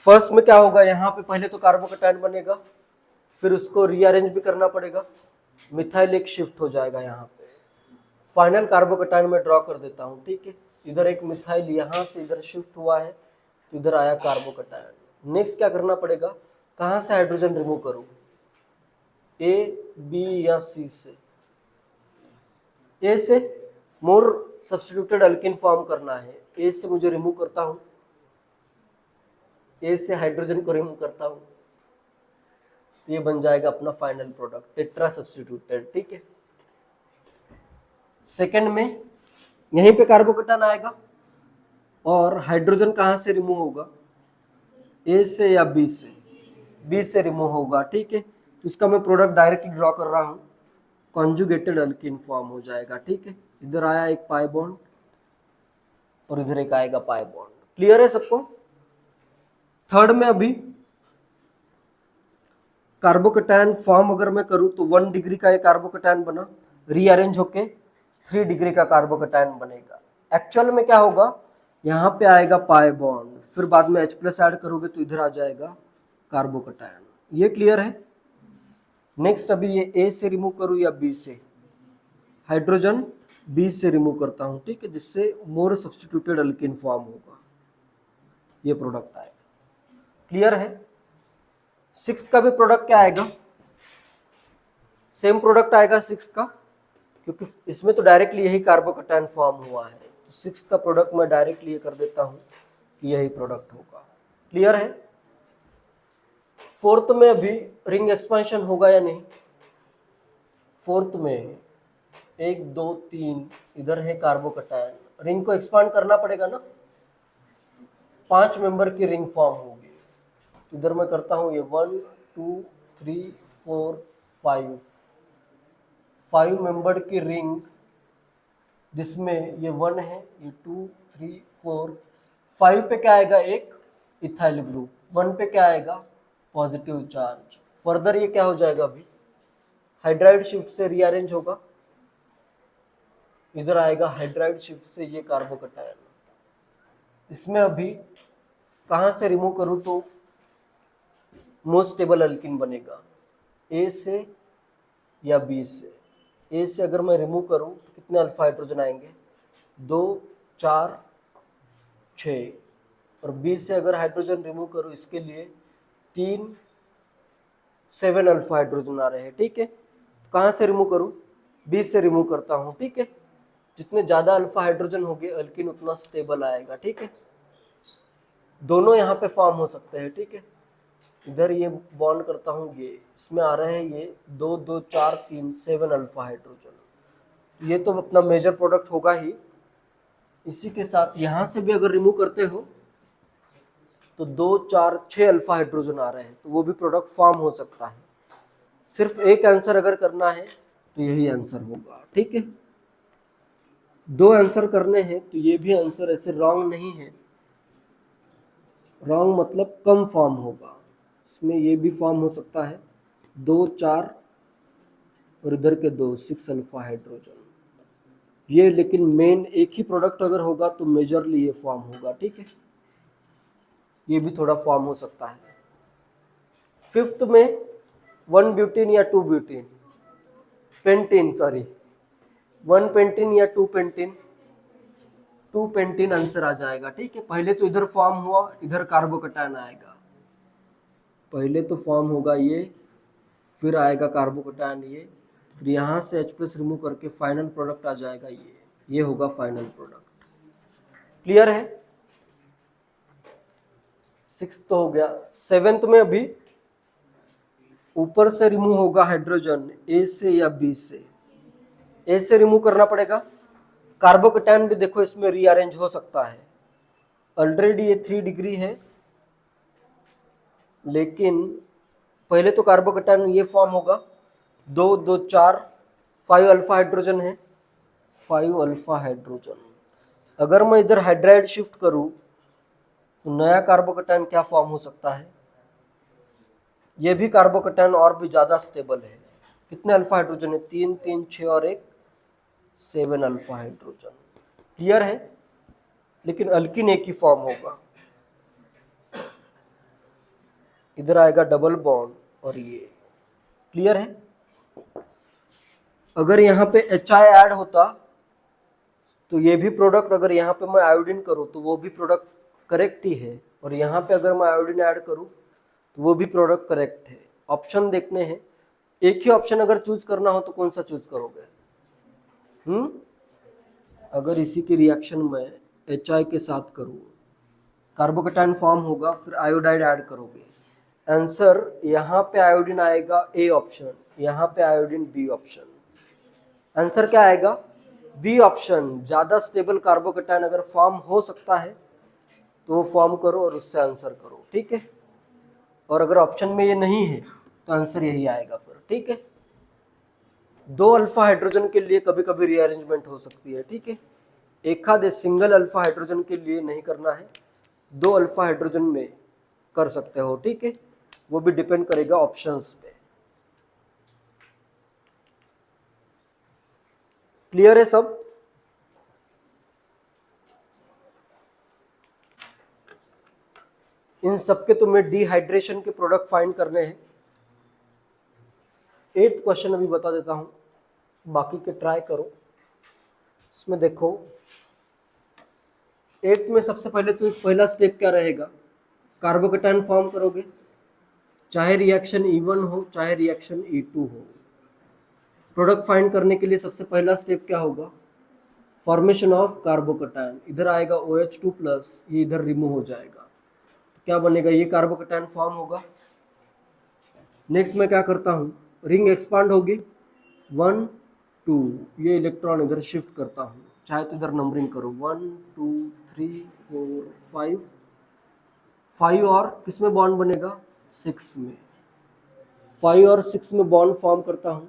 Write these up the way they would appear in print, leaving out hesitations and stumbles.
First में क्या होगा, यहाँ पे पहले तो कार्बोकेटायन बनेगा, फिर उसको रीअरेंज भी करना पड़ेगा, मिथाइल एक शिफ्ट हो जाएगा यहाँ पे। फाइनल कार्बोकेटायन में ड्रॉ कर देता हूँ, ठीक है। इधर एक मिथाइल यहाँ से इधर शिफ्ट हुआ है, तो इधर आया कार्बोकेटायन। नेक्स्ट क्या करना पड़ेगा, कहाँ से हाइड्रोजन रिमूव करूँ, ए बी या सी से? ए से मोर सब्स्टिट्यूटेड अल्किन फॉर्म करना है, ए से मुझे रिमूव करता हूँ, ए से हाइड्रोजन को रिमूव करता हूँ, तो ये बन जाएगा अपना फाइनल प्रोडक्ट टेट्रा सब्स्टिट्यूटेड, ठीक है। सेकंड में यहीं पे कार्बोकेटायन आएगा और हाइड्रोजन कहाँ से रिमूव होगा, ए से या बी से? बी से रिमूव होगा, ठीक है। तो इसका मैं प्रोडक्ट डायरेक्टली ड्रॉ कर रहा हूँ, कॉन्जुगेटेड अल्किन फॉर्म हो जाएगा, ठीक है। इधर आया एक पाई बॉन्ड और इधर एक आएगा पाई बॉन्ड। क्लियर है सबको? थर्ड में अभी कार्बोकेटायन फॉर्म अगर मैं करूँ तो 1 डिग्री का एक कार्बोकेटायन बना, रीअरेंज होके 3 डिग्री का कार्बोकेटायन बनेगा। एक्चुअल में क्या होगा, यहाँ पे आएगा पाई बॉन्ड, फिर बाद में H+ ऐड करोगे तो इधर आ जाएगा कार्बोकेटायन। ये क्लियर है? नेक्स्ट अभी ये ए से रिमूव करूँ या बी से? हाइड्रोजन बी से रिमूव करता हूँ, ठीक है, जिससे मोर सब्स्टिट्यूटेड अल्किन फॉर्म होगा, ये प्रोडक्ट आएगा। क्लियर है? सिक्स का भी प्रोडक्ट क्या आएगा, सेम प्रोडक्ट आएगा सिक्स का, क्योंकि इसमें तो डायरेक्टली यही कार्बोकेटायन फॉर्म हुआ है। तो सिक्स का प्रोडक्ट मैं डायरेक्टली ये कर देता हूँ कि यही प्रोडक्ट होगा। क्लियर है? फोर्थ में अभी रिंग एक्सपेंशन होगा या नहीं? फोर्थ में 1 2 3 इधर है कार्बोकेटायन, रिंग को एक्सपांड करना पड़ेगा ना, 5 मेंबर की रिंग फॉर्म होगी। तो इधर मैं करता हूँ ये 1 2 3 4 5 मेंबर की रिंग, जिसमें ये 1 है, ये 2 3 4 5 पे क्या आएगा, एक इथाइल ग्रुप, 1 पे क्या आएगा, पॉजिटिव चार्ज। फर्दर ये क्या हो जाएगा, अभी हाइड्राइड शिफ्ट से रीअरेंज होगा, इधर आएगा हाइड्राइड शिफ्ट से ये कार्बोकेटायन। इसमें अभी कहाँ से रिमूव करूँ तो मोस्ट स्टेबल अल्किन बनेगा, ए से या बी से? ए से अगर मैं रिमूव करूँ तो कितने अल्फा हाइड्रोजन आएंगे, 2 4 6, और बी से अगर हाइड्रोजन रिमूव करूँ इसके लिए 3 7 अल्फा हाइड्रोजन आ रहे हैं, ठीक है। कहाँ से रिमूव करूँ, बी से रिमूव करता हूँ, ठीक है। जितने ज़्यादा अल्फा हाइड्रोजन होंगे अल्किन उतना स्टेबल आएगा, ठीक है। दोनों यहाँ पे फॉर्म हो सकते हैं, ठीक है। इधर ये बॉन्ड करता हूँ, ये इसमें आ रहे हैं ये 2 2 4 3 7 अल्फा हाइड्रोजन, ये तो अपना मेजर प्रोडक्ट होगा ही। इसी के साथ यहाँ से भी अगर रिमूव करते हो तो 2 4 6 अल्फा हाइड्रोजन आ रहे हैं, तो वो भी प्रोडक्ट फॉर्म हो सकता है। सिर्फ एक आंसर अगर करना है तो यही आंसर होगा, ठीक है। 2 आंसर करने हैं तो ये भी आंसर ऐसे रॉन्ग नहीं है, रॉन्ग मतलब कम फॉर्म होगा, इसमें ये भी फॉर्म हो सकता है 2 4 और इधर के 2 6 अल्फा हाइड्रोजन, ये लेकिन मेन एक ही प्रोडक्ट अगर होगा तो मेजरली ये फॉर्म होगा, ठीक है। ये भी थोड़ा फॉर्म हो सकता है। फिफ्थ में 1 ब्यूटीन या 2 ब्यूटीन, पेंटीन, सॉरी 1 पेंटीन या 2 पेंटीन, 2 पेंटीन आंसर आ जाएगा, ठीक है। पहले तो इधर फॉर्म हुआ, इधर कार्बोकेटायन आएगा, पहले तो फॉर्म होगा ये, फिर आएगा कार्बोकेटायन ये, फिर यहाँ से H+ रिमूव करके फाइनल प्रोडक्ट आ जाएगा ये होगा फाइनल प्रोडक्ट। क्लियर है? सिक्स्थ तो हो गया। सेवेंथ में अभी ऊपर से रिमूव होगा हाइड्रोजन, ए से या बी से? ए से रिमूव करना पड़ेगा। कार्बोकेटायन भी देखो इसमें रीअरेंज हो सकता है, ऑलरेडी ये 3 डिग्री है, लेकिन पहले तो कार्बोकेटायन ये फॉर्म होगा, 2 2 4 5 अल्फा हाइड्रोजन है, 5 अल्फा हाइड्रोजन। अगर मैं इधर हाइड्राइड शिफ्ट करूं तो नया कार्बोकेटायन क्या फॉर्म हो सकता है, ये भी कार्बोकेटायन और भी ज़्यादा स्टेबल है। कितने अल्फा हाइड्रोजन है, 3 3 6 और 1 7 अल्फा हाइड्रोजन। क्लियर है? लेकिन अल्किन एक ही फॉर्म होगा। इधर आएगा डबल बॉन्ड और ये, क्लियर है। अगर यहाँ पे HI ऐड होता तो ये भी प्रोडक्ट, अगर यहाँ पे मैं आयोडीन करूँ तो वो भी प्रोडक्ट करेक्ट ही है, और यहाँ पे अगर मैं आयोडीन ऐड करूँ तो वो भी प्रोडक्ट करेक्ट है। ऑप्शन देखने हैं, एक ही ऑप्शन अगर चूज करना हो तो कौन सा चूज करोगे? अगर इसी की रिएक्शन में HI के साथ करूँ, कार्बोकेटाइन फॉर्म होगा, फिर आयोडाइड ऐड करोगे, आंसर यहाँ पे आयोडीन आएगा ए ऑप्शन, यहाँ पे आयोडीन बी ऑप्शन। आंसर क्या आएगा? B option. ज्यादा स्टेबल कार्बोकेटाइन अगर फॉर्म हो सकता है तो वो फॉर्म करो और उससे आंसर करो, ठीक है। और अगर ऑप्शन में ये नहीं है तो आंसर यही आएगा फिर, ठीक है। 2 अल्फा हाइड्रोजन के लिए कभी कभी रीअरेंजमेंट हो सकती है, ठीक है। एक आधे सिंगल अल्फा हाइड्रोजन के लिए नहीं करना है, 2 अल्फा हाइड्रोजन में कर सकते हो, ठीक है। वो भी डिपेंड करेगा ऑप्शंस पे। क्लियर है सब? इन सबके तुम्हें डिहाइड्रेशन के प्रोडक्ट फाइंड करने हैं। 8th क्वेश्चन अभी बता देता हूं, बाकी के ट्राई करो। इसमें देखो 8 में सबसे पहले तो पहला स्टेप क्या रहेगा? कार्बोकेटाइन फॉर्म करोगे, चाहे रिएक्शन E1 हो चाहे रिएक्शन E2 हो। प्रोडक्ट फाइंड करने के लिए सबसे पहला स्टेप क्या होगा? Formation of carbocation. इधर आएगा OH2+, ये इधर रिमूव हो जाएगा, तो क्या बनेगा? ये कार्बोकेटाइन फॉर्म होगा। नेक्स्ट मैं क्या करता हूँ, रिंग एक्सपांड होगी, 1 2, ये इलेक्ट्रॉन इधर शिफ्ट करता हूँ, चाहे तो इधर नंबरिंग करो 1 2 3 4 5 5, और किस में बॉन्ड बनेगा? 6 में। 5 और 6 में बॉन्ड फॉर्म करता हूँ,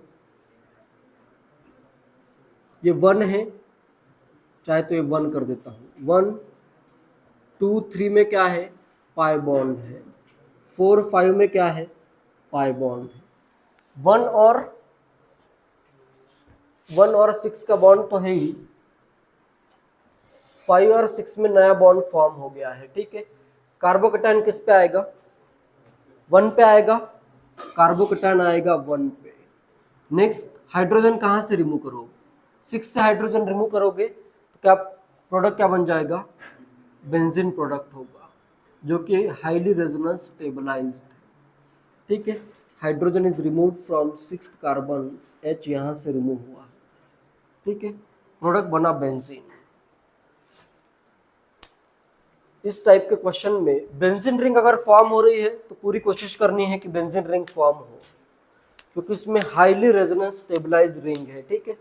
ये 1 है, चाहे तो ये 1 कर देता हूँ। 1 2 3 में क्या है? पाई बॉन्ड है। 4 5 में क्या है? पाई बॉन्ड है। 1 और 6 का बॉन्ड तो है ही, 5 और 6 में नया बॉन्ड फॉर्म हो गया है, ठीक है। कार्बोकेटाइन किस पे आएगा? 1 पे आएगा, कार्बोकेटाइन आएगा 1 पे। नेक्स्ट हाइड्रोजन कहाँ से रिमूव करोगे? 6 से हाइड्रोजन रिमूव करोगे तो क्या प्रोडक्ट क्या बन जाएगा? बेंजीन प्रोडक्ट होगा, जो कि हाईली रेजोनेंस स्टेबलाइज्ड, ठीक है। Hydrogen is remove from 6th carbon, H यहाँ से रिमूव हुआ, ठीक है। प्रोडक्ट बना बेंजीन। इस टाइप के क्वेश्चन में बेंजीन रिंग अगर फॉर्म हो रही है तो पूरी कोशिश करनी है कि बेंजीन रिंग फॉर्म हो, क्योंकि इसमें हाईली रेजोनेंस स्टेबलाइज रिंग है, ठीक है।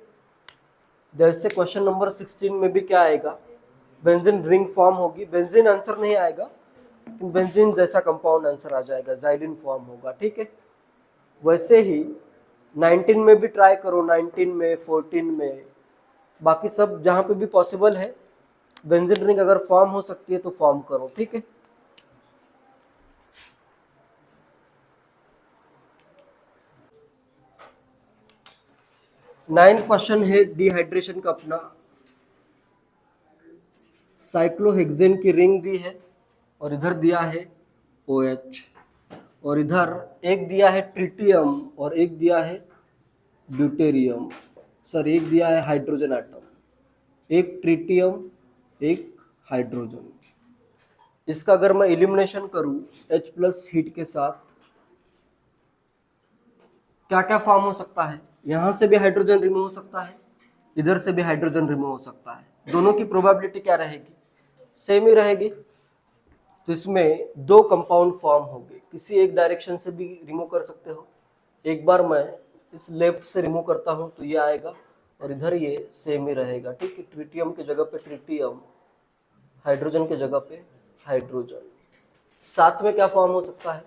जैसे क्वेश्चन नंबर 16 में भी क्या आएगा? बेंजीन रिंग फॉर्म होगी, बेंजीन आंसर नहीं आएगा, लेकिन बेंजीन जैसा कंपाउंड आंसर आ जाएगा, जाइलिन फॉर्म होगा, ठीक है। वैसे ही 19 में भी ट्राई करो, 19 में 14 में, बाकी सब जहां पे भी पॉसिबल है बेंजीन रिंग अगर फॉर्म हो सकती है तो फॉर्म करो, ठीक है। नाइन्थ क्वेश्चन है डिहाइड्रेशन का अपना। साइक्लोहेक्सेन की रिंग दी है और इधर दिया है OH, और इधर एक दिया है ट्रिटियम और एक दिया है ड्यूटेरियम, एक दिया है हाइड्रोजन एटम, एक ट्रिटियम एक हाइड्रोजन। इसका अगर मैं एलिमिनेशन करूं H+ हीट के साथ, क्या क्या फॉर्म हो सकता है? यहां से भी हाइड्रोजन रिमूव हो सकता है, इधर से भी हाइड्रोजन रिमूव हो सकता है। दोनों की प्रोबेबिलिटी क्या रहेगी? सेम ही रहेगी। तो इसमें 2 कंपाउंड फॉर्म होंगे, किसी एक डायरेक्शन से भी रिमूव कर सकते हो। एक बार मैं इस लेफ्ट से रिमूव करता हूं तो ये आएगा, और इधर ये सेम ही रहेगा, ठीक है। ट्रिटियम की जगह पे ट्रिटियम, हाइड्रोजन की जगह पे हाइड्रोजन। साथ में क्या फॉर्म हो सकता है?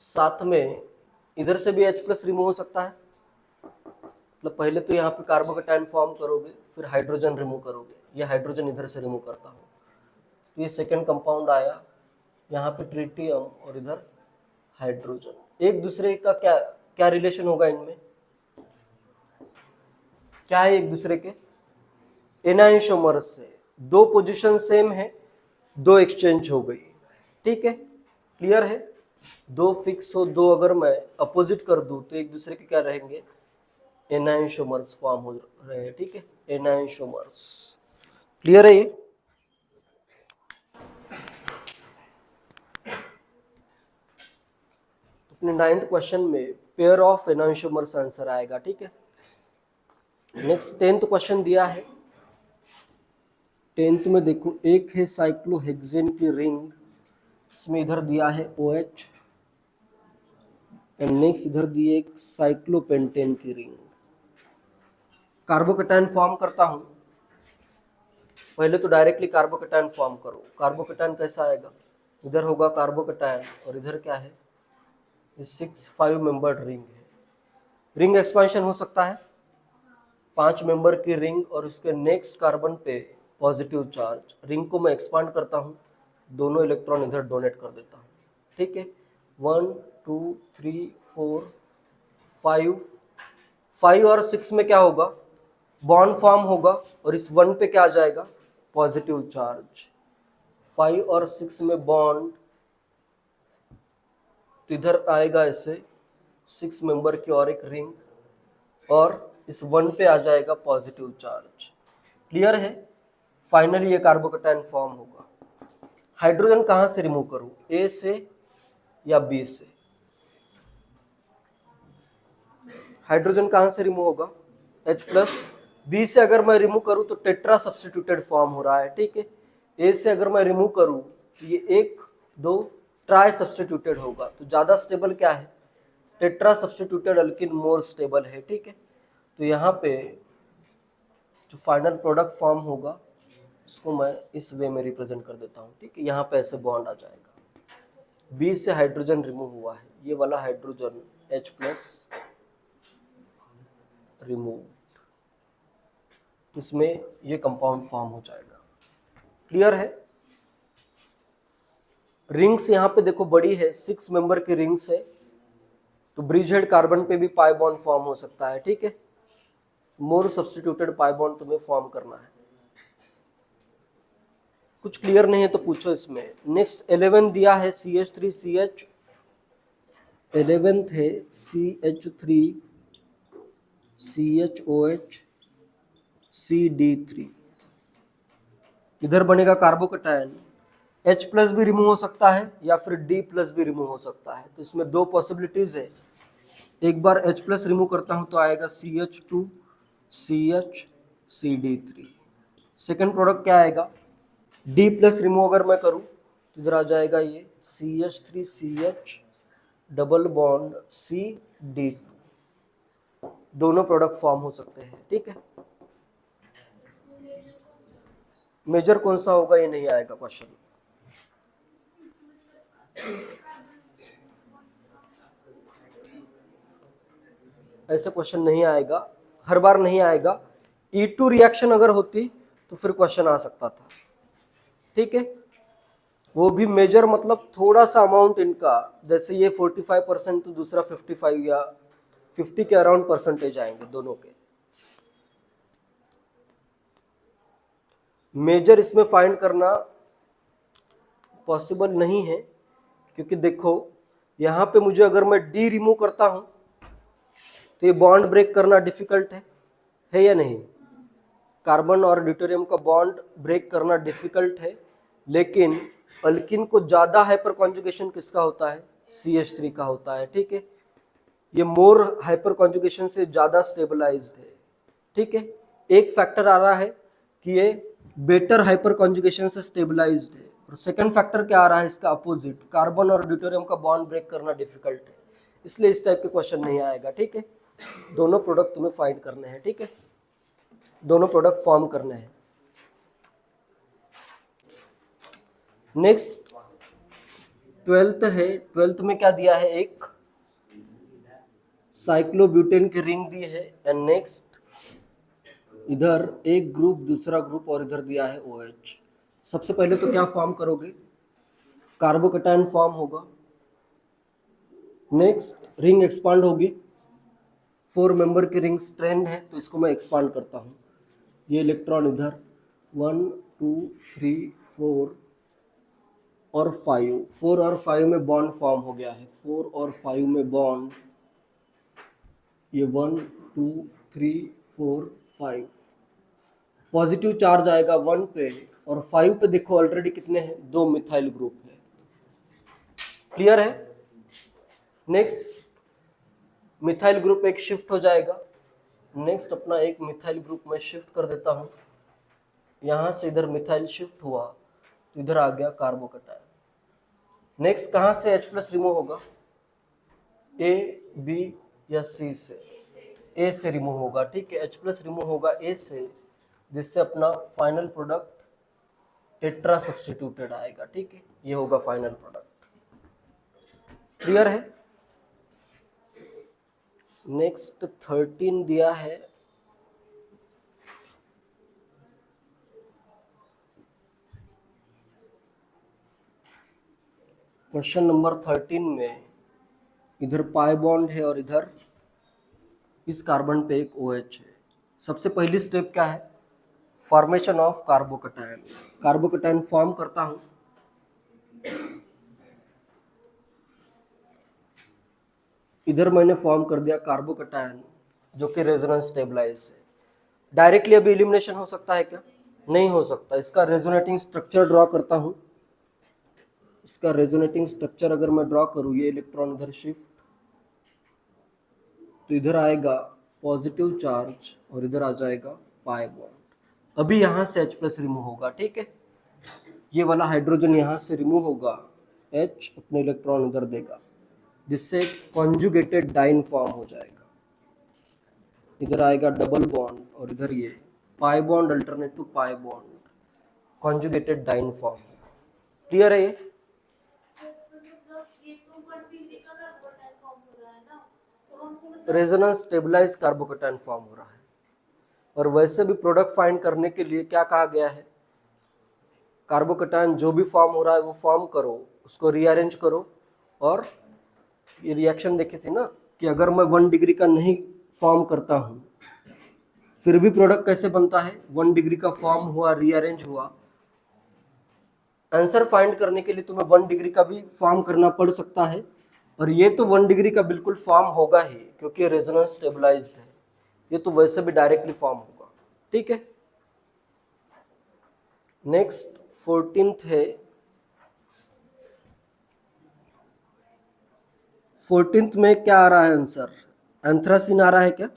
साथ में इधर से भी H+ रिमूव हो सकता है, मतलब पहले तो यहाँ पे कार्बोकेटाइन फॉर्म करोगे, फिर हाइड्रोजन रिमूव करोगे, ये हाइड्रोजन इधर से रिमूव करता हूँ, तो ये सेकेंड कंपाउंड आया, यहाँ पे ट्रिटियम और इधर हाइड्रोजन। एक दूसरे का क्या क्या रिलेशन होगा इनमें? क्या है एक दूसरे के? एनाइसोमर्स से। 2 पोजीशन सेम है, 2 एक्सचेंज हो गई, ठीक है। क्लियर है? दो फिक्स हो, दो अगर मैं अपोजिट कर दूं तो एक दूसरे के क्या रहेंगे, एनाइंशोमर्स फॉर्म हो रहे हैं, ठीक है, एनाइंशोमर्स। क्लियर है ये? अपने 9th क्वेश्चन में पेयर ऑफ एनाइंशोमर्स आंसर आएगा, ठीक है। नेक्स्ट 10th क्वेश्चन दिया है। 10th में देखो, एक है साइक्लोहेक्सेन की रिंग, इसमें इधर दिया है OH, एंड नेक्स्ट इधर दी है एक साइक्लोपेंटेन की रिंग। कार्बोकेटायन फॉर्म करता हूं, पहले तो डायरेक्टली कार्बोकेटायन फॉर्म करो। कार्बोकेटायन कैसा आएगा, इधर होगा कार्बोकेटायन और इधर क्या है, ये 6 मेंबर्ड रिंग है। रिंग एक्सपेंशन हो सकता है, 5 मेंबर की रिंग और उसके नेक्स्ट कार्बन पे पॉजिटिव चार्ज। रिंग को मैं एक्सपांड करता हूँ, दोनों इलेक्ट्रॉन इधर डोनेट कर देता हूँ, ठीक है। 1 2 3 4 5, 5 और 6 में क्या होगा, बॉन्ड फॉर्म होगा और इस 1 पे क्या आ जाएगा, पॉजिटिव चार्ज। 5 और 6 में बॉन्ड, तो इधर आएगा ऐसे 6 मेंबर की और एक रिंग और इस 1 पे आ जाएगा पॉजिटिव चार्ज। क्लियर है? फाइनली ये कार्बोकेटायन फॉर्म होगा। हाइड्रोजन कहां से रिमूव करूं, ए से या बी से? हाइड्रोजन कहां से रिमूव होगा, H+। बी से अगर मैं रिमूव करूं तो टेट्रा सब्स्टिट्यूटेड फॉर्म हो रहा है, ठीक है। ए से अगर मैं रिमूव करूं तो ये 1 2 ट्राई सब्स्टिट्यूटेड होगा, तो ज्यादा स्टेबल क्या है, tetra substituted alkene more stable है, ठीक है। तो यहाँ पे जो फाइनल प्रोडक्ट फॉर्म होगा उसको मैं इस वे में रिप्रेजेंट कर देता हूँ, ठीक है। यहाँ पे ऐसे बॉन्ड आ जाएगा, बी से हाइड्रोजन रिमूव हुआ है, ये वाला हाइड्रोजन H+ रिमूव, इसमें ये कंपाउंड फॉर्म हो जाएगा। क्लियर है? रिंग्स यहाँ पे देखो बड़ी है, 6 मेंबर की रिंग्स है, तो ब्रिज हेड कार्बन पे भी पाई बॉन्ड फॉर्म हो सकता है, ठीक है। मोर सब्स्टिट्यूटेड पाई बॉन्ड तुम्हें फॉर्म करना है। कुछ क्लियर नहीं है तो पूछो इसमें। नेक्स्ट 11 दिया है CH3CH, 11th है CH3 CHOH CD3, इधर बनेगा कार्बोकेटायन। H+ भी रिमूव हो सकता है या फिर D+ भी रिमूव हो सकता है, तो इसमें दो पॉसिबिलिटीज है। एक बार H+ रिमूव करता हूं तो आएगा CH2 CH CD3। Second product क्या आएगा, D+ रिमूव अगर मैं करूं तो इधर आ जाएगा ये CH3 CH double bond CD2, दोनों प्रोडक्ट फॉर्म हो सकते हैं, ठीक है। मेजर कौन सा होगा ये नहीं आएगा क्वेश्चन। ऐसे क्वेश्चन नहीं आएगा, हर बार नहीं आएगा। E2 रिएक्शन अगर होती तो फिर क्वेश्चन आ सकता था, ठीक है। वो भी मेजर मतलब थोड़ा सा अमाउंट इनका, जैसे ये 45% तो दूसरा 55 या 50 के अराउंड परसेंटेज आएंगे दोनों के। मेजर इसमें फाइंड करना पॉसिबल नहीं है, क्योंकि देखो यहाँ पे मुझे अगर मैं D रिमूव करता हूं तो ये बॉन्ड ब्रेक करना डिफिकल्ट है या नहीं? कार्बन और ड्यूटेरियम का बॉन्ड ब्रेक करना डिफिकल्ट है, लेकिन अल्किन को ज्यादा हाइपर कॉन्जुगेशन किसका होता है, CH3 का होता है, ठीक है। ये मोर हाइपर कॉन्जुगेशन से ज्यादा स्टेबलाइज्ड है, ठीक है। एक फैक्टर आ रहा है कि ये बेटर हाइपर कॉन्जुगेशन से स्टेबलाइज्ड है, और सेकंड फैक्टर क्या आ रहा है, इसका अपोजिट, कार्बन और ड्यूटेरियम का बॉन्ड ब्रेक करना डिफिकल्ट है, इसलिए इस टाइप के क्वेश्चन नहीं आएगा, ठीक है। दोनों प्रोडक्ट तुम्हें फाइंड करने हैं, ठीक है, दोनों प्रोडक्ट फॉर्म करने हैं। नेक्स्ट 12th है, 12th में क्या दिया है, एक साइक्लोब्यूटेन की रिंग दी है, एंड नेक्स्ट इधर एक ग्रुप दूसरा ग्रुप और इधर दिया है OH। सबसे पहले तो क्या फॉर्म करोगे, कार्बोकेटायन फॉर्म होगा। नेक्स्ट रिंग एक्सपांड होगी, 4 मेंबर की रिंग स्ट्रैंड है तो इसको मैं एक्सपांड करता हूँ। ये इलेक्ट्रॉन इधर 1 2 3 4 और 5, 4 और 5 में बॉन्ड फॉर्म हो गया है, 4 और 5 में बॉन्ड, ये 1 2 3 4 5, पॉजिटिव चार्ज आएगा 1 पे, और 5 पे देखो ऑलरेडी कितने हैं, 2 मिथाइल ग्रुप है। क्लियर है? नेक्स्ट मिथाइल ग्रुप एक शिफ्ट हो जाएगा। नेक्स्ट अपना एक मिथाइल ग्रुप में शिफ्ट कर देता हूं, यहां से इधर मिथाइल शिफ्ट हुआ तो इधर आ गया कार्बोकटायन। नेक्स्ट कहां से H+ रिमूव होगा, ए बी या सी से? ए से रिमूव होगा, ठीक है। H+ रिमूव होगा ए से, जिससे अपना फाइनल प्रोडक्ट टेट्रा सब्स्टिट्यूटेड आएगा, ठीक है। ये होगा फाइनल प्रोडक्ट। क्लियर है? नेक्स्ट 13 दिया है, क्वेश्चन नंबर 13 में इधर पाई बॉन्ड है और इधर इस कार्बन पे एक OH है। सबसे पहली स्टेप क्या है, formation of carbocation. Carbocation form करता हूं, इधर मैंने फॉर्म कर दिया कार्बोकटायन जो कि रेजोनेंस स्टेबलाइज्ड है। डायरेक्टली अभी एलिमिनेशन हो सकता है क्या? नहीं हो सकता। इसका रेजोनेटिंग स्ट्रक्चर ड्रॉ करता हूं। इसका रेजोनेटिंग स्ट्रक्चर अगर मैं ड्रॉ करूं, ये इलेक्ट्रॉन इधर शिफ्ट, तो इधर आएगा पॉजिटिव चार्ज और इधर आ जाएगा पाई बॉन्ड। अभी यहां से H+ रिमूव होगा, ठीक है। ये वाला हाइड्रोजन यहां से रिमूव होगा, H अपने इलेक्ट्रॉन इधर देगा, जिससे कॉन्जुगेटेड डाइन फॉर्म हो जाएगा। इधर आएगा डबल बॉन्ड और इधर ये pi bond alternate to pi bond, conjugated diene form. Clear है ये? रेजोनेंस स्टेबलाइज कार्बोकटायन फॉर्म हो रहा है। और वैसे भी प्रोडक्ट फाइंड करने के लिए क्या कहा गया है, कार्बोकटायन जो भी फॉर्म हो रहा है वो फॉर्म करो, उसको रीअरेंज करो। और ये रिएक्शन देखी थी ना कि अगर मैं 1 डिग्री का नहीं फॉर्म करता हूं फिर भी प्रोडक्ट कैसे बनता है, 1 डिग्री का फॉर्म हुआ, रीअरेंज हुआ। आंसर फाइंड करने के लिए तुम्हें 1 डिग्री का भी फॉर्म करना पड़ सकता है, और ये तो 1 डिग्री का बिल्कुल फॉर्म होगा ही क्योंकि रेजोनेंस स्टेबलाइज्ड है। ये तो वैसे भी डायरेक्टली फॉर्म होगा, ठीक है। नेक्स्ट 14th है, 14th में क्या आ रहा है आंसर, एंथ्रासिन आ रहा है क्या?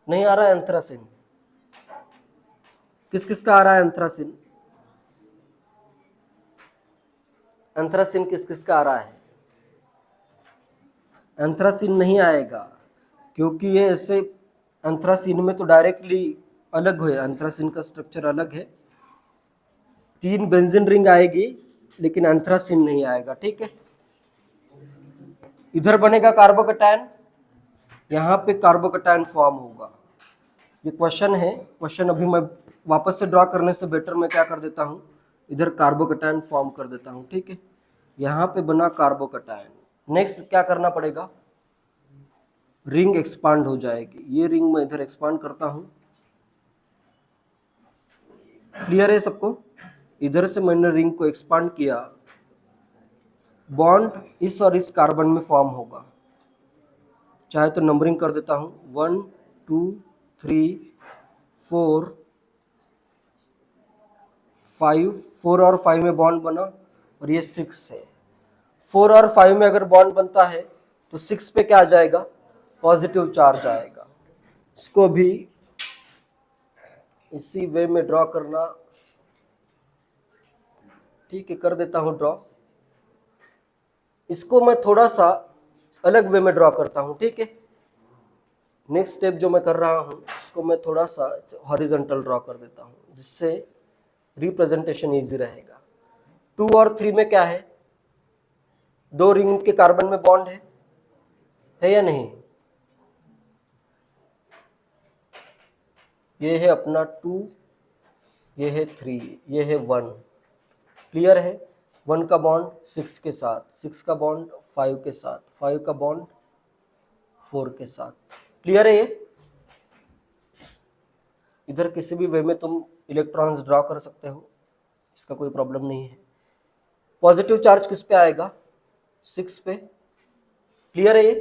नहीं आ रहा है एंथ्रासिन? किस किस का आ रहा है एंथ्रासिन? एंथ्रासिन किस किस का आ रहा है? एंथ्रासिन नहीं आएगा क्योंकि ये ऐसे, एंथ्रासिन में तो डायरेक्टली अलग है, एंथ्रासिन का स्ट्रक्चर अलग है। 3 बेंजीन रिंग आएगी लेकिन एंथ्रासिन नहीं आएगा, ठीक है। इधर बनेगा कार्बोकटायन, यहाँ पे कार्बोकटायन फॉर्म होगा। ये क्वेश्चन है, क्वेश्चन अभी मैं वापस से ड्रॉ करने से बेटर मैं क्या कर देता हूँ, इधर कार्बोकटायन फॉर्म कर देता हूँ, ठीक है। यहाँ पे बना कार्बोकटायन। नेक्स्ट क्या करना पड़ेगा, रिंग एक्सपांड हो जाएगी। ये रिंग मैं इधर एक्सपांड करता हूँ। क्लियर है सबको? इधर से मैंने रिंग को एक्सपांड किया, बॉन्ड इस और इस कार्बन में फॉर्म होगा। चाहे तो नंबरिंग कर देता हूँ, 1 2 3 4 5, 4 और 5 में बॉन्ड बना और ये 6 है। 4 और 5 में अगर बॉन्ड बनता है तो 6 पे क्या आ जाएगा, पॉजिटिव चार्ज आएगा। इसको भी इसी वे में ड्रॉ करना, ठीक है, कर देता हूं ड्रॉ। इसको मैं थोड़ा सा अलग वे में ड्रॉ करता हूं, ठीक है। नेक्स्ट स्टेप जो मैं कर रहा हूं इसको मैं थोड़ा सा हॉरिजॉन्टल ड्रॉ कर देता हूं, जिससे रिप्रेजेंटेशन इजी रहेगा। 2 और 3 में क्या है, 2 रिंग के कार्बन में बॉन्ड है या नहीं? ये है अपना 2, ये है 3, ये है 1। क्लियर है? 1 का बॉन्ड 6 के साथ, 6 का बॉन्ड 5 के साथ, 5 का बॉन्ड 4 के साथ। क्लियर है ये? इधर किसी भी वे में तुम इलेक्ट्रॉन्स ड्रॉ कर सकते हो, इसका कोई प्रॉब्लम नहीं है। पॉजिटिव चार्ज किस पे आएगा? 6 पे। क्लियर है ये?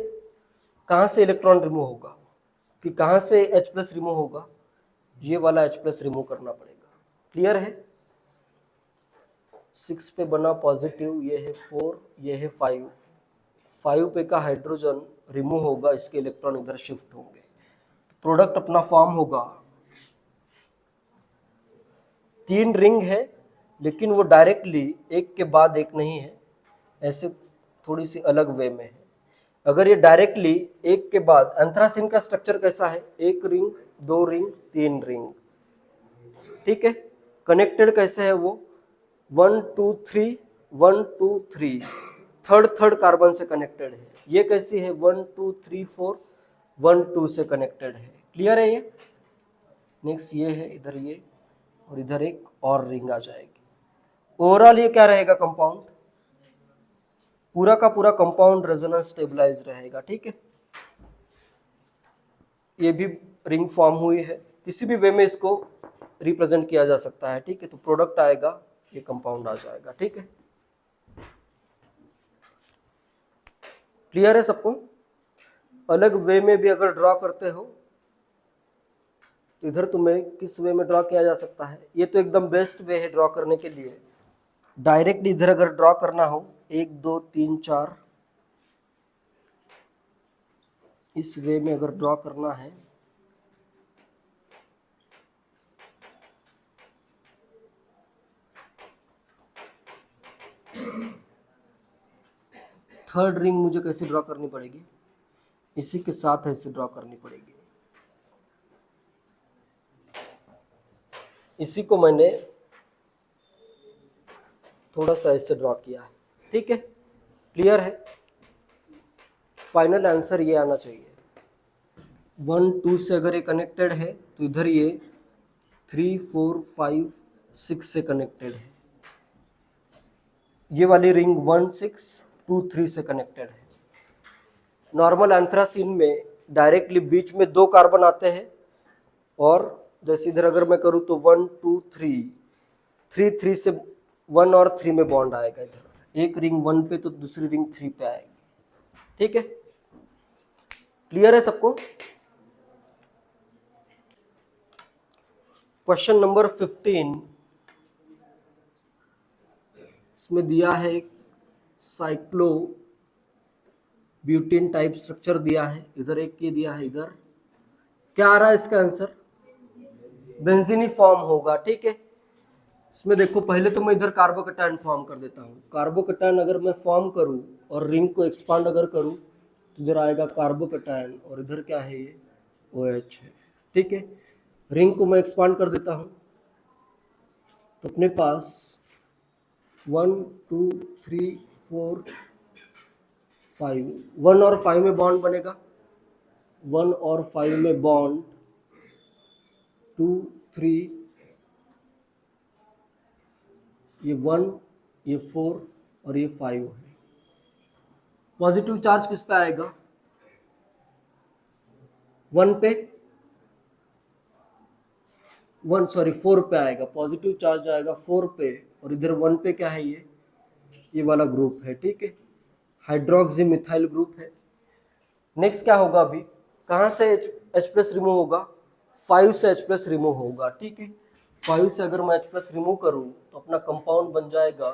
कहाँ से इलेक्ट्रॉन रिमूव होगा कि कहाँ से H प्लस रिमूव होगा? ये वाला H प्लस रिमूव करना पड़ेगा। क्लियर है? 6 पे बना पॉजिटिव, ये है 4, ये है 5। 5 पे का हाइड्रोजन रिमूव होगा, इसके इलेक्ट्रॉन इधर शिफ्ट होंगे, प्रोडक्ट अपना फॉर्म होगा। 3 रिंग है, लेकिन वो डायरेक्टली एक के बाद एक नहीं है, ऐसे थोड़ी सी अलग वे में है। अगर ये डायरेक्टली एक के बाद, एंथ्रासिन का स्ट्रक्चर कैसा है? 1 रिंग, 2 रिंग, 3 रिंग, ठीक है। कनेक्टेड कैसे है वो? 1 2 3, 1 2 3, थर्ड कार्बन से कनेक्टेड है। ये कैसी है? 1 2 3 4, 1 2 से कनेक्टेड है। क्लियर है ये? नेक्स्ट ये है, इधर ये, और इधर एक और रिंग आ जाएगी। ओवरऑल ये क्या रहेगा? कंपाउंड, पूरा का पूरा कंपाउंड रेजोनेंस स्टेबलाइज रहेगा, ठीक है। ये भी रिंग फॉर्म हुई है, किसी भी वे में इसको रिप्रेजेंट किया जा सकता है, ठीक है। तो प्रोडक्ट आएगा, ये कंपाउंड आ जाएगा, ठीक है। क्लियर है सबको? अलग वे में भी अगर ड्रॉ करते हो तो इधर तुम्हें किस वे में ड्रॉ किया जा सकता है? ये तो एकदम बेस्ट वे है ड्रॉ करने के लिए। डायरेक्ट इधर अगर ड्रॉ करना हो, 1 2 3 4, इस वे में अगर ड्रॉ करना है, थर्ड रिंग मुझे कैसे ड्रॉ करनी पड़ेगी? इसी के साथ ऐसे ड्रॉ करनी पड़ेगी। इसी को मैंने थोड़ा सा ऐसे ड्रॉ किया है, ठीक है। क्लियर है? फाइनल आंसर ये आना चाहिए। 1 2 से अगर ये कनेक्टेड है तो इधर ये 3 4 5 6 से कनेक्टेड है। ये वाली रिंग 1 6 2 3 से कनेक्टेड है। नॉर्मल एंथ्रासिन में डायरेक्टली बीच में 2 कार्बन आते हैं, और जैसे इधर अगर मैं करूँ तो 1 2 3, 3 3 से 1 और 3 में बॉन्ड आएगा। इधर एक रिंग 1 पे तो दूसरी रिंग 3 पे आएगी, ठीक है। क्लियर है सबको? क्वेश्चन नंबर 15, इसमें दिया है साइक्लो ब्यूटेन टाइप स्ट्रक्चर दिया है, इधर एक ये दिया है। इधर क्या आ रहा है इसका आंसर? बेंजीनी फॉर्म होगा, ठीक है। इसमें देखो, पहले तो मैं इधर कार्बोकैटायन फॉर्म कर देता हूँ। कार्बोकैटायन अगर मैं फॉर्म करूँ और रिंग को एक्सपांड अगर करूँ तो इधर आएगा कार्बोकैटायन, और इधर क्या है? ये OH है, ठीक है। रिंग को मैं एक्सपांड कर देता हूँ तो अपने पास 1 2 3 4 5, 1 और 5 में बॉन्ड बनेगा, 1 और 5 में बॉन्ड, 2 3, ये 1, ये 4 और ये 5 है। पॉजिटिव चार्ज किस पे आएगा? 1 पे, 4 पे आएगा। पॉजिटिव चार्ज आएगा 4 पे, और इधर 1 पे क्या है? ये वाला ग्रुप है, ठीक है। हाइड्रोक्सी मिथाइल ग्रुप है। नेक्स्ट क्या होगा? अभी कहाँ से H प्लस रिमूव होगा? 5 से H प्लस रिमूव होगा, ठीक है। 5 से अगर मैं H प्लस रिमूव करूँ तो अपना कंपाउंड बन जाएगा।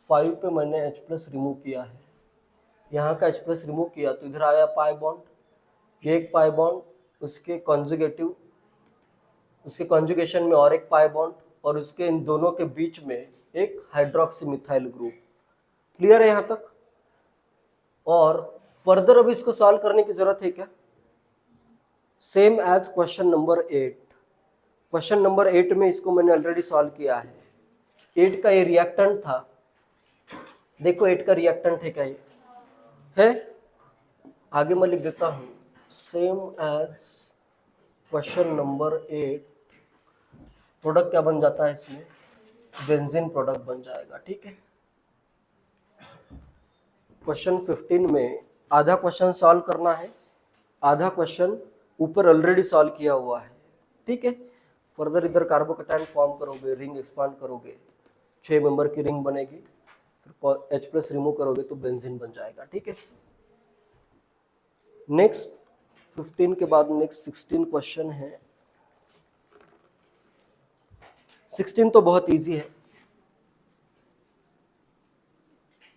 5 पे मैंने H प्लस रिमूव किया है, यहाँ का H प्लस रिमूव किया तो इधर आया पाई बॉन्ड, ये एक पाई बॉन्ड, उसके कॉन्जुगेटिव, उसके कॉन्जुगेशन में और एक पाई बॉन्ड, और उसके इन दोनों के बीच में एक हाइड्रोक्सी मिथाइल ग्रुप। क्लियर है यहाँ तक? और फर्दर अब इसको सॉल्व करने की जरूरत है क्या? Same as question number 8। Question number 8 में इसको मैंने ऑलरेडी सॉल्व किया है। 8 का ये रिएक्टेंट था, देखो 8 का रिएक्टेंट है क्या? ये है, आगे मैं लिख देता हूँ, same as question number 8। Product क्या बन जाता है इसमें? बेंजीन प्रोडक्ट बन जाएगा, ठीक है। क्वेश्चन 15 में आधा क्वेश्चन सॉल्व करना है, आधा क्वेश्चन ऊपर ऑलरेडी सॉल्व किया हुआ है, ठीक है। फर्दर इधर कार्बोकैटायन फॉर्म करोगे, रिंग एक्सपांड करोगे, 6 मेंबर की रिंग बनेगी, फिर H प्लस रिमूव करोगे तो बेंजीन बन जाएगा, ठीक है। नेक्स्ट 15 के बाद नेक्स्ट 16 क्वेश्चन है। 16 तो बहुत इजी है।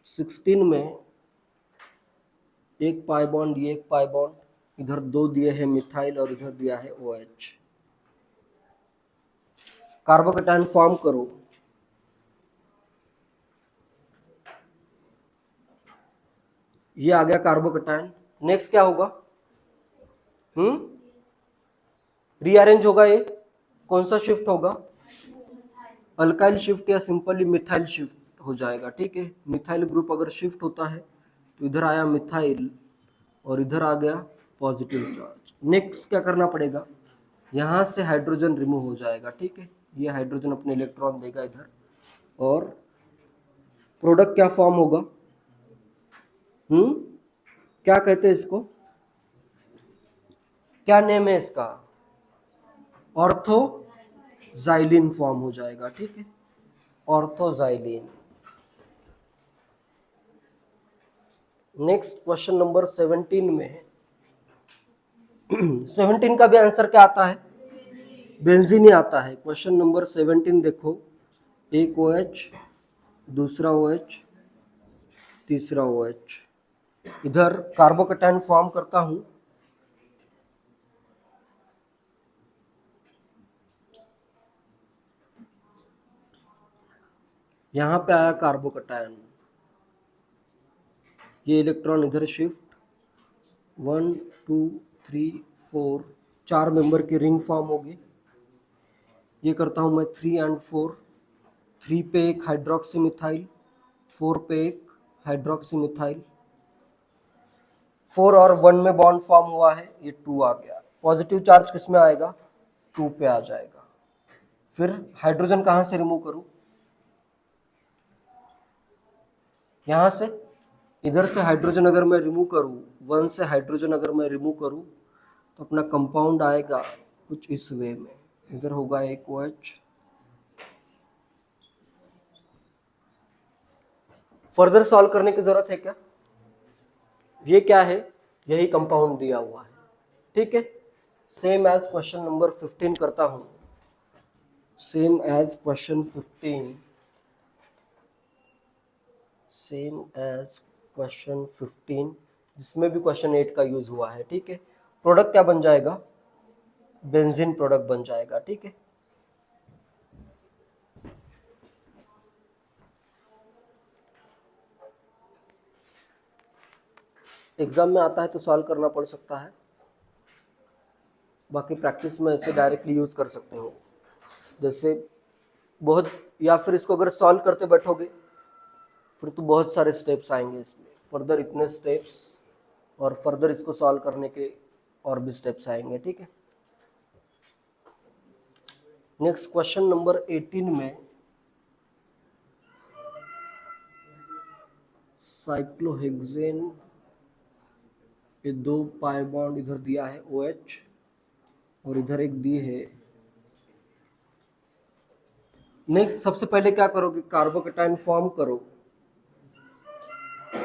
16 में एक पाई बॉन्ड, ये एक पाई बॉन्ड, इधर 2 दिए हैं मिथाइल और इधर दिया है OH। कार्बोकैटायन फॉर्म करो। ये आ गया कार्बोकैटायन। नेक्स्ट क्या होगा? रीअरेंज होगा। ये कौन सा शिफ्ट होगा? अल्काइल शिफ्ट या सिंपली मिथाइल शिफ्ट हो जाएगा, ठीक है। मिथाइल ग्रुप अगर शिफ्ट होता है तो इधर आया मिथाइल और इधर आ गया पॉजिटिव चार्ज। नेक्स्ट क्या करना पड़ेगा? यहाँ से हाइड्रोजन रिमूव हो जाएगा, ठीक है। ये हाइड्रोजन अपने इलेक्ट्रॉन देगा इधर और प्रोडक्ट क्या फॉर्म होगा? क्या कहते हैं इसको? क्या नेम है इसका? ऑर्थोजाइलिन फॉर्म हो जाएगा, ठीक है। ऑर्थोजाइलिन। नेक्स्ट क्वेश्चन नंबर 17 में है। 17 का भी आंसर क्या आता है? बेंजीन ही आता है। क्वेश्चन नंबर 17 देखो, एक OH, दूसरा OH, तीसरा OH। इधर कार्बोकैटायन फॉर्म करता हूं। यहां पे आया कार्बोकैटायन, ये इलेक्ट्रॉन इधर शिफ्ट, 1 2 3 4, 4 मेंबर की रिंग फॉर्म होगी। ये करता हूं मैं 3 एंड 4। 3 पे एक हाइड्रोक्सी मिथाइल, 4 पे एक हाइड्रोक्सी मिथाइल, 4 और 1 में बॉन्ड फॉर्म हुआ है, ये 2 आ गया। पॉजिटिव चार्ज किस में आएगा? 2 पे आ जाएगा। फिर हाइड्रोजन कहां से रिमूव करूं? यहां से। इधर से हाइड्रोजन अगर मैं रिमूव करूं, 1 से हाइड्रोजन अगर मैं रिमूव करूं तो अपना कंपाउंड आएगा कुछ इस वे में। इधर होगा एक OH। फर्दर सॉल्व करने की जरूरत है क्या? ये क्या है? यही कंपाउंड दिया हुआ है, ठीक है। सेम एज क्वेश्चन नंबर 15 करता हूं। Same as question 15, same as question 15 जिसमें भी क्वेश्चन 8 का यूज हुआ है, ठीक है। प्रोडक्ट क्या बन जाएगा? बेंजीन प्रोडक्ट बन जाएगा, ठीक है। एग्जाम में आता है तो सॉल्व करना पड़ सकता है, बाकी प्रैक्टिस में ऐसे डायरेक्टली यूज कर सकते हो। जैसे बहुत, या फिर इसको अगर सॉल्व करते बैठोगे फिर तो बहुत सारे स्टेप्स आएंगे इसमें, फर्दर इतने स्टेप्स, और फर्दर इसको सॉल्व करने के और भी स्टेप्स आएंगे, ठीक है। नेक्स्ट क्वेश्चन नंबर 18 में साइक्लोहेक्सेन ये 2 पाई बॉन्ड इधर दिया है OH और इधर एक दी है। नेक्स्ट सबसे पहले क्या करोगे? कार्बोकैटायन फॉर्म करो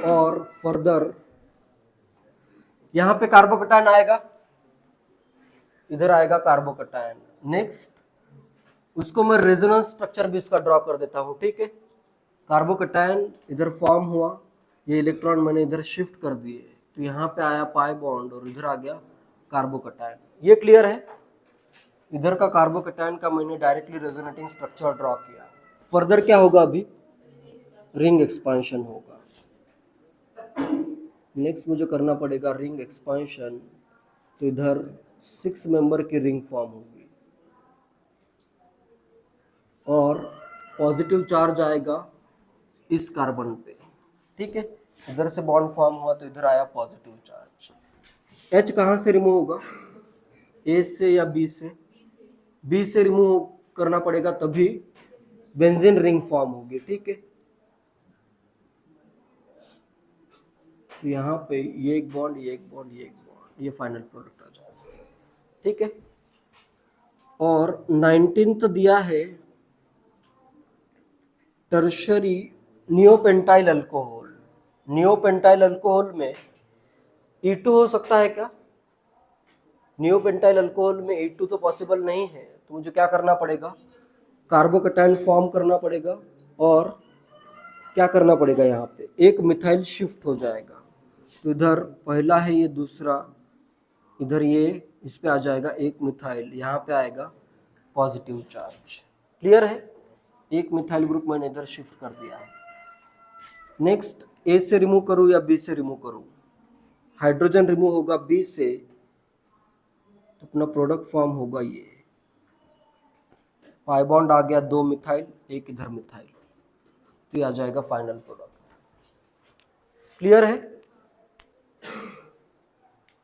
और फर्दर यहां पे कार्बोकैटायन आएगा, इधर आएगा कार्बोकैटायन। नेक्स्ट उसको मैं रेजोनेंस स्ट्रक्चर भी इसका ड्रॉ कर देता हूं, ठीक है। कार्बोकैटायन इधर फॉर्म हुआ, ये इलेक्ट्रॉन मैंने इधर शिफ्ट कर दिए तो यहाँ पे आया पाई बॉन्ड और इधर आ गया कार्बोकैटायन। ये क्लियर है? इधर का कार्बोकैटायन का मैंने डायरेक्टली रेजोनेटिंग स्ट्रक्चर ड्रॉ किया। फर्दर क्या होगा? अभी रिंग एक्सपांशन होगा। नेक्स्ट मुझे करना पड़ेगा रिंग एक्सपांशन, तो इधर 6 मेंबर की रिंग फॉर्म होगी और पॉजिटिव चार्ज आएगा इस कार्बन पे, ठीक है। इधर से बॉन्ड फॉर्म हुआ तो इधर आया पॉजिटिव चार्ज। H कहाँ से रिमूव होगा? A से या B से? B से रिमूव करना पड़ेगा तभी बेंजीन रिंग फॉर्म होगी, ठीक है। तो यहाँ पे ये एक बॉन्ड, ये एक बॉन्ड, ये एक बॉन्ड, ये फाइनल प्रोडक्ट आ जाएगा। ठीक है, और 19th दिया है tertiary neopentyl alcohol. Neopentyl alcohol में E2 हो सकता है क्या? नियोपेंटाइल अल्कोहल में E2 तो पॉसिबल नहीं है, तो मुझे क्या करना पड़ेगा? कार्बोकैटायन फॉर्म करना पड़ेगा, और क्या करना पड़ेगा? यहाँ पे एक मिथाइल शिफ्ट हो जाएगा, तो इधर पहला है ये, दूसरा इधर ये, इस पे आ जाएगा एक मिथाइल, यहाँ पे आएगा पॉजिटिव चार्ज। क्लियर है? एक मिथाइल ग्रुप मैंने इधर शिफ्ट कर दिया है। नेक्स्ट, ए से रिमूव करूँ या बी से रिमूव करूँ? हाइड्रोजन रिमूव होगा बी से, तो अपना प्रोडक्ट फॉर्म होगा ये, पाई बॉन्ड आ गया, 2 मिथाइल, एक इधर मिथाइल, तो ये आ जाएगा फाइनल प्रोडक्ट। क्लियर है?